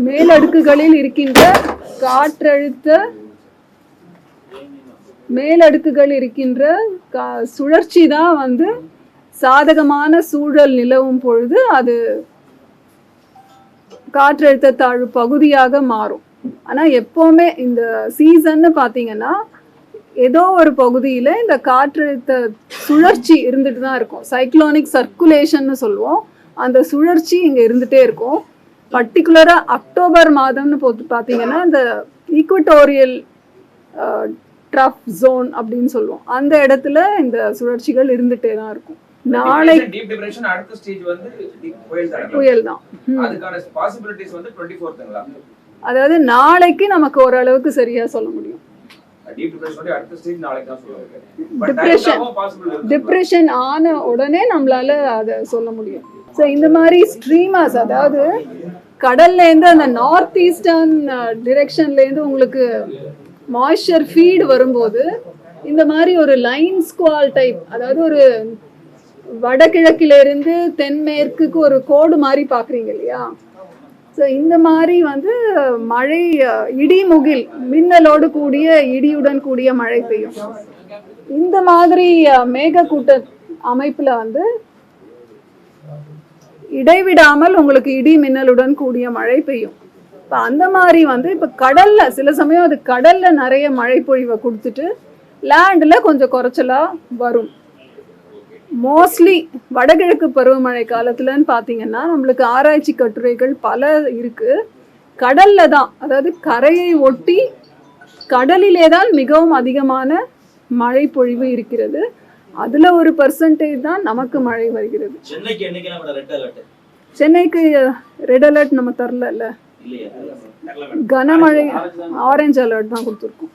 மேலடுக்குகளில் இருக்கின்ற காற்றழுத்த மேலடுக்குகள் இருக்கின்ற சுழற்சி தான் வந்து சாதகமான சூழல் நிலவும் பொழுது அது காற்றழுத்த தாழ்வு பகுதியாக மாறும். ஆனால் எப்போவுமே இந்த சீசன்னு பார்த்தீங்கன்னா ஏதோ ஒரு பகுதியில் இந்த காற்றழுத்த சுழற்சி இருந்துட்டு தான் இருக்கும். சைக்ளோனிக் சர்க்குலேஷன்னு சொல்லுவோம். அந்த சுழற்சி இங்கே இருந்துகிட்டே இருக்கும். பர்டிகுலராக அக்டோபர் மாதம்னு பார்த்தீங்கன்னா இந்த ஈக்குவட்டோரியல் ட்ரஃப் ஜோன் அப்படின்னு சொல்லுவோம். அந்த இடத்துல இந்த சுழற்சிகள் இருந்துகிட்டே தான் இருக்கும். நாளைக்கு புயல் தான். அதாவது நாளைக்கு நமக்கு ஓரளவுக்கு சரியா சொல்ல முடியும். டிப்ரெஷன் ஆன உடனே நம்மளால அதை சொல்ல முடியும். ஸோ இந்த மாதிரி ஸ்ட்ரீமர்ஸ், அதாவது கடல்ல இருந்து அந்த நார்த் ஈஸ்டர்ன் டிரெக்ஷன்ல இருந்து உங்களுக்கு மாய்ஸ்சர் ஃபீட் வரும்போது இந்த மாதிரி ஒரு லைன் ஸ்குவால் டைப், அதாவது ஒரு வடகிழக்கிலிருந்து தென்மேற்குக்கு ஒரு கோடு மாதிரி பார்க்குறீங்க இல்லையா? ஸோ இந்த மாதிரி வந்து மழை, இடிமுகில், மின்னலோடு கூடிய இடியுடன் கூடிய மழை பெய்யும். இந்த மாதிரி மேகக்கூட்ட அமைப்பில் வந்து இடைவிடாமல் உங்களுக்கு இடி மின்னலுடன் கூடிய மழை பெய்யும். இப்போ அந்த மாதிரி வந்து இப்போ கடலில் சில சமயம் அது கடலில் நிறைய மழை பொழிவை கொடுத்துட்டு லேண்டில் கொஞ்சம் குறைச்சலாக வரும். மோஸ்ட்லி வடகிழக்கு பருவமழை காலத்துலன்னு பார்த்தீங்கன்னா நம்மளுக்கு ஆராய்ச்சி கட்டுரைகள் பல இருக்குது. கடலில் தான், அதாவது கரையை ஒட்டி கடலிலே தான் மிகவும் அதிகமான மழை பொழிவு இருக்கிறது. அதில் ஒரு % தான் நமக்கு மழை வருகிறது. சென்னைக்கு ரெட் அலர்ட் நம்ம தரல, கனமழை ஆரஞ்சு அலர்ட் தான் கொடுத்துருக்கோம்.